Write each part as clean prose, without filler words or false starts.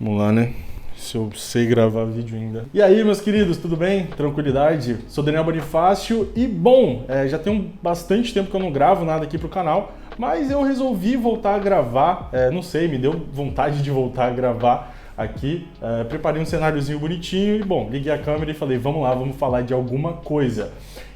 Vamos lá, né? Se eu sei gravar vídeo ainda. E aí, meus queridos, tudo bem? Tranquilidade? Sou Daniel Bonifácio e, bom, já tem bastante tempo que eu não gravo nada aqui pro canal, mas eu resolvi voltar a gravar, não sei, me deu vontade de voltar a gravar aqui. Preparei um cenáriozinho bonitinho e, bom, liguei a câmera e falei, vamos lá, vamos falar de alguma coisa.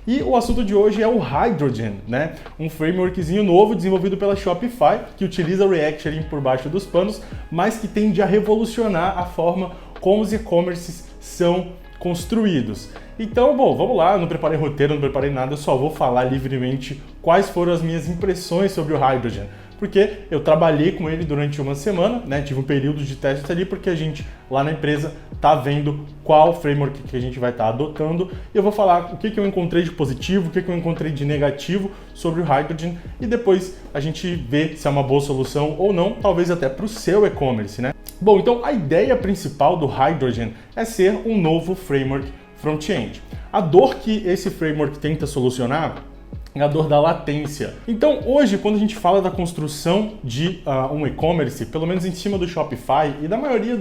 E o assunto de hoje é o Hydrogen, né? Um frameworkzinho novo desenvolvido pela Shopify, que utiliza o React ali por baixo dos panos, mas que tende a revolucionar a forma como os e-commerces são construídos. Então, bom, vamos lá, não preparei roteiro, não preparei nada, eu só vou falar livremente quais foram as minhas impressões sobre o Hydrogen. Porque eu trabalhei com ele durante uma semana, né? Tive um período de testes ali, porque a gente lá na empresa tá vendo qual framework que a gente vai estar adotando. E eu vou falar o que eu encontrei de positivo, o que eu encontrei de negativo sobre o Hydrogen e depois a gente vê se é uma boa solução ou não, talvez até para o seu e-commerce, né? Bom, então a ideia principal do Hydrogen é ser um novo framework front-end. A dor que esse framework tenta solucionar é a dor da latência. Então, hoje, quando a gente fala da construção de um e-commerce, pelo menos em cima do Shopify e da maioria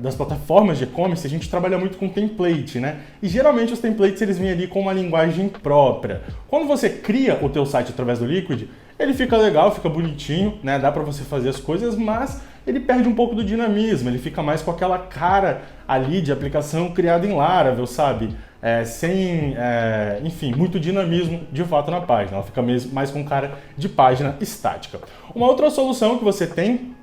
das plataformas de e-commerce, a gente trabalha muito com template, né? E geralmente os templates eles vêm ali com uma linguagem própria. Quando você cria o teu site através do Liquid, ele fica legal, fica bonitinho, né? Dá para você fazer as coisas, mas ele perde um pouco do dinamismo, ele fica mais com aquela cara ali de aplicação criada em Laravel, sabe? Enfim, muito dinamismo de fato na página, ela fica mais com cara de página estática. Uma outra solução que você tem,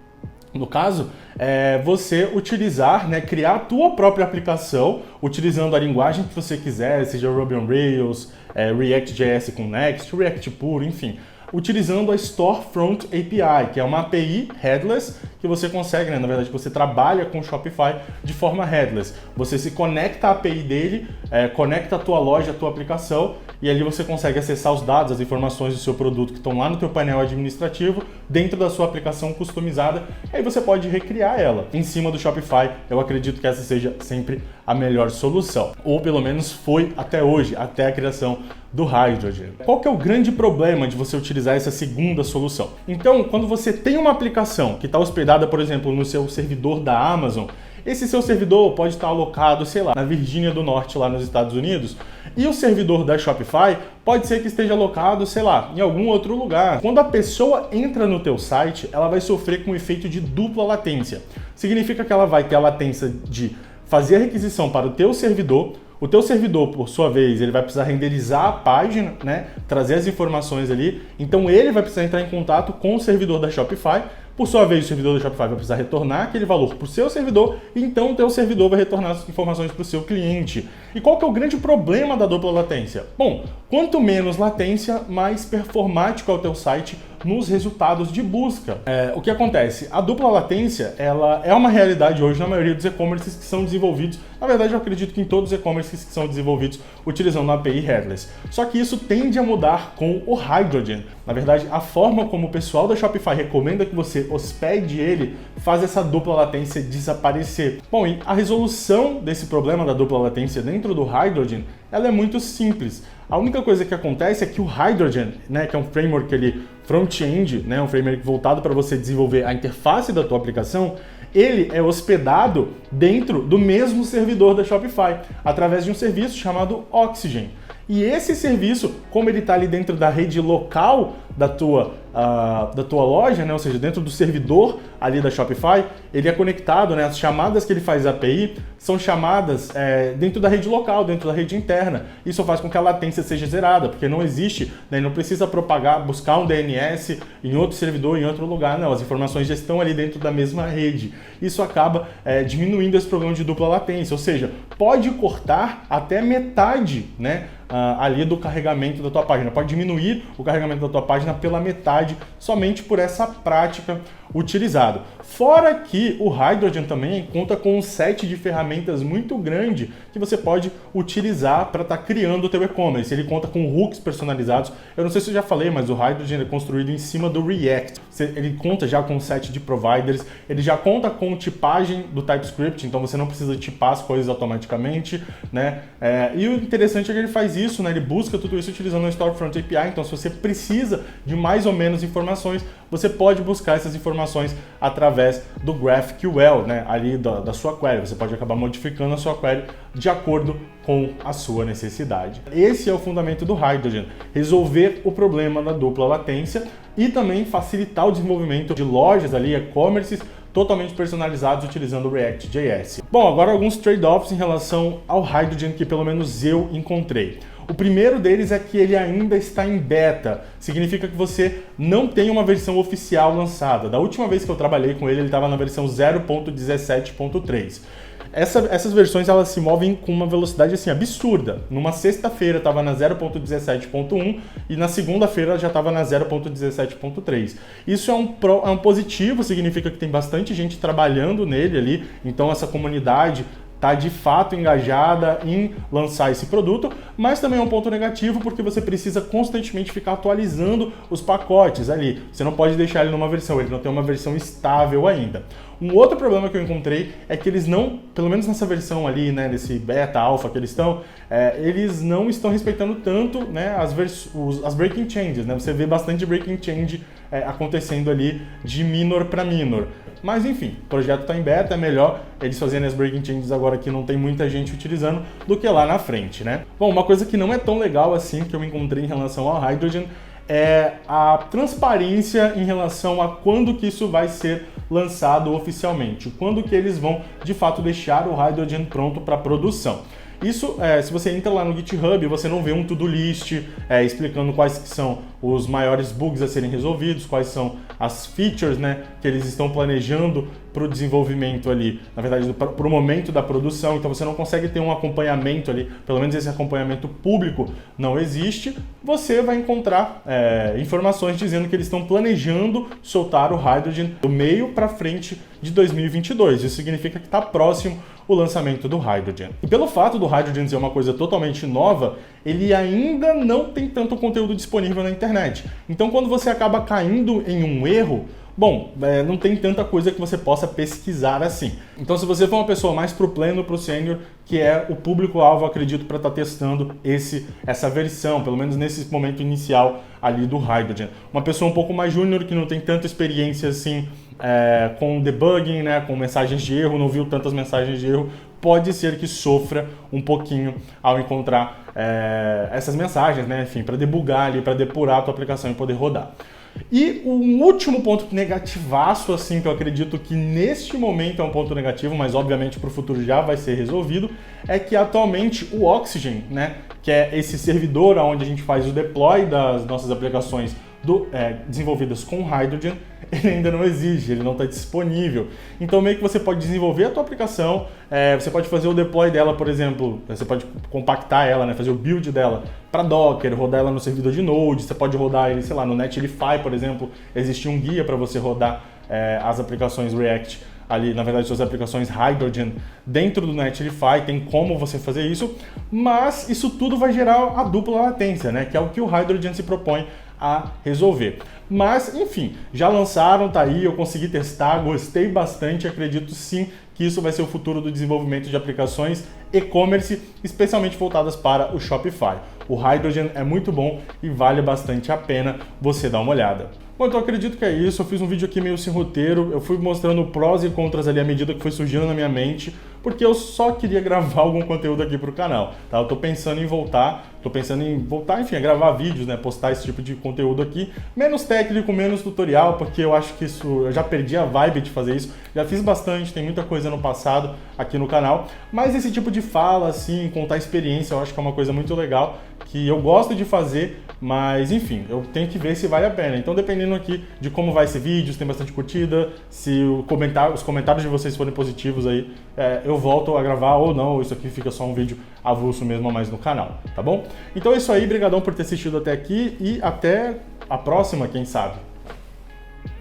no caso, é você utilizar, né, criar a tua própria aplicação, utilizando a linguagem que você quiser, seja Ruby on Rails, React.js com Next, React puro, enfim, utilizando a Storefront API, que é uma API headless que você consegue, né? Na verdade, você trabalha com o Shopify de forma headless. Você se conecta à API dele, conecta a tua loja, a tua aplicação, e ali você consegue acessar os dados, as informações do seu produto que estão lá no teu painel administrativo, dentro da sua aplicação customizada, e aí você pode recriar ela em cima do Shopify. Eu acredito que essa seja sempre a melhor solução, ou pelo menos foi até hoje, até a criação do Hydrogen. Qual que é o grande problema de você utilizar essa segunda solução? Então, quando você tem uma aplicação que está hospedada, por exemplo, no seu servidor da Amazon, esse seu servidor pode estar alocado, sei lá, na Virgínia do Norte, lá nos Estados Unidos, e o servidor da Shopify pode ser que esteja alocado, sei lá, em algum outro lugar. Quando a pessoa entra no teu site, ela vai sofrer com o efeito de dupla latência. Significa que ela vai ter a latência de fazer a requisição para o teu servidor. O teu servidor, por sua vez, ele vai precisar renderizar a página, né? Trazer as informações ali. Então ele vai precisar entrar em contato com o servidor da Shopify. Por sua vez, o servidor da Shopify vai precisar retornar aquele valor para o seu servidor, e então o teu servidor vai retornar as informações para o seu cliente. E qual que é o grande problema da dupla latência? Bom, quanto menos latência, mais performático é o teu site nos resultados de busca. O que acontece? A dupla latência, ela é uma realidade hoje na maioria dos e-commerces que são desenvolvidos. Na verdade, eu acredito que em todos os e-commerces que são desenvolvidos utilizando a API headless. Só que isso tende a mudar com o Hydrogen. Na verdade, a forma como o pessoal da Shopify recomenda que você hospede ele faz essa dupla latência desaparecer. Bom, e a resolução desse problema da dupla latência dentro do Hydrogen, ela é muito simples. A única coisa que acontece é que o Hydrogen, né, que é um framework ali front-end, né, um framework voltado para você desenvolver a interface da tua aplicação, ele é hospedado dentro do mesmo servidor da Shopify, através de um serviço chamado Oxygen. E esse serviço, como ele está ali dentro da rede local da tua loja, né? Ou seja, dentro do servidor ali da Shopify, ele é conectado, né? As chamadas que ele faz API são chamadas dentro da rede local, dentro da rede interna. Isso faz com que a latência seja zerada, porque não existe, né? Não precisa buscar um DNS em outro servidor, em outro lugar, não. As informações já estão ali dentro da mesma rede. Isso acaba diminuindo esse problema de dupla latência, ou seja, pode cortar até metade, né? Ali do carregamento da tua página. Pode diminuir o carregamento da tua página pela metade somente por essa prática utilizada. Fora que o Hydrogen também conta com um set de ferramentas muito grande que você pode utilizar para estar criando o teu e-commerce. Ele conta com hooks personalizados. Eu não sei se eu já falei, mas o Hydrogen é construído em cima do React. Ele conta já com um set de providers, ele já conta com tipagem do TypeScript, então você não precisa tipar as coisas automaticamente, né? E o interessante é que ele faz isso, né? Ele busca tudo isso utilizando a Storefront API, então se você precisa de mais ou menos informações, você pode buscar essas informações através do GraphQL, né, ali da sua query. Você pode acabar modificando a sua query de acordo com a sua necessidade. Esse é o fundamento do Hydrogen, resolver o problema da dupla latência e também facilitar o desenvolvimento de lojas ali, e-commerces, totalmente personalizados utilizando o React.js. Bom, agora alguns trade-offs em relação ao Hydrogen que pelo menos eu encontrei. O primeiro deles é que ele ainda está em beta, significa que você não tem uma versão oficial lançada. Da última vez que eu trabalhei com ele estava na versão 0.17.3. Essas versões elas se movem com uma velocidade assim absurda. Numa sexta-feira estava na 0.17.1 e na segunda-feira já estava na 0.17.3. Isso é um positivo, significa que tem bastante gente trabalhando nele ali, então essa comunidade está de fato engajada em lançar esse produto, mas também é um ponto negativo porque você precisa constantemente ficar atualizando os pacotes ali. Você não pode deixar ele numa versão, ele não tem uma versão estável ainda. Um outro problema que eu encontrei é que eles não, pelo menos nessa versão ali, né, nesse beta, alpha que eles não estão respeitando tanto, né, as breaking changes, né? Você vê bastante breaking change acontecendo ali de minor para minor. Mas enfim, o projeto está em beta, é melhor eles fazerem as breaking changes agora que não tem muita gente utilizando do que lá na frente, né? Bom, uma coisa que não é tão legal assim que eu encontrei em relação ao Hydrogen é a transparência em relação a quando que isso vai ser lançado oficialmente, quando que eles vão de fato deixar o Hydrogen pronto para produção. Isso, se você entra lá no GitHub, você não vê um to-do list explicando quais que são os maiores bugs a serem resolvidos, quais são as features, né, que eles estão planejando para o desenvolvimento ali, na verdade, para o momento da produção. Então você não consegue ter um acompanhamento ali, pelo menos esse acompanhamento público não existe. Você vai encontrar informações dizendo que eles estão planejando soltar o Hydrogen do meio para frente de 2022. Isso significa que está próximo o lançamento do Hydrogen. E pelo fato do Hydrogen ser uma coisa totalmente nova, ele ainda não tem tanto conteúdo disponível na internet. Então quando você acaba caindo em um erro, bom, não tem tanta coisa que você possa pesquisar assim. Então se você for uma pessoa mais pro pleno, pro sênior, que é o público-alvo, acredito, para estar testando essa versão, pelo menos nesse momento inicial ali do Hydrogen. Uma pessoa um pouco mais júnior, que não tem tanta experiência assim com debugging, né, com mensagens de erro, não viu tantas mensagens de erro, pode ser que sofra um pouquinho ao encontrar essas mensagens, né, enfim, para debugar ali, para depurar a tua aplicação e poder rodar. E um último ponto negativaço, assim, que eu acredito que neste momento é um ponto negativo, mas obviamente para o futuro já vai ser resolvido, é que atualmente o Oxygen, né, que é esse servidor onde a gente faz o deploy das nossas aplicações desenvolvidas com Hydrogen, ele ainda não existe, ele não está disponível. Então meio que você pode desenvolver a tua aplicação, você pode fazer o deploy dela, por exemplo, você pode compactar ela, né, fazer o build dela para Docker, rodar ela no servidor de Node, você pode rodar ele, sei lá, no Netlify, por exemplo, existe um guia para você rodar as aplicações React ali, na verdade, suas aplicações Hydrogen dentro do Netlify, tem como você fazer isso, mas isso tudo vai gerar a dupla latência, né, que é o que o Hydrogen se propõe a resolver. Mas, enfim, já lançaram, tá aí, eu consegui testar, gostei bastante, acredito sim que isso vai ser o futuro do desenvolvimento de aplicações e-commerce, especialmente voltadas para o Shopify. O Hydrogen é muito bom e vale bastante a pena você dar uma olhada. Bom, então eu acredito que é isso, eu fiz um vídeo aqui meio sem roteiro, eu fui mostrando prós e contras ali à medida que foi surgindo na minha mente, porque eu só queria gravar algum conteúdo aqui pro canal, tá? Eu tô pensando em voltar, enfim, a gravar vídeos, né, postar esse tipo de conteúdo aqui, menos técnico, menos tutorial, porque eu acho que eu já perdi a vibe de fazer isso, já fiz bastante, tem muita coisa no passado aqui no canal, mas esse tipo de fala, assim, contar experiência, eu acho que é uma coisa muito legal, que eu gosto de fazer, mas enfim, eu tenho que ver se vale a pena. Então, dependendo aqui de como vai esse vídeo, se tem bastante curtida, se os comentários de vocês forem positivos aí, eu volto a gravar ou não, ou isso aqui fica só um vídeo avulso mesmo a mais no canal, tá bom? Então é isso aí, brigadão por ter assistido até aqui e até a próxima, quem sabe.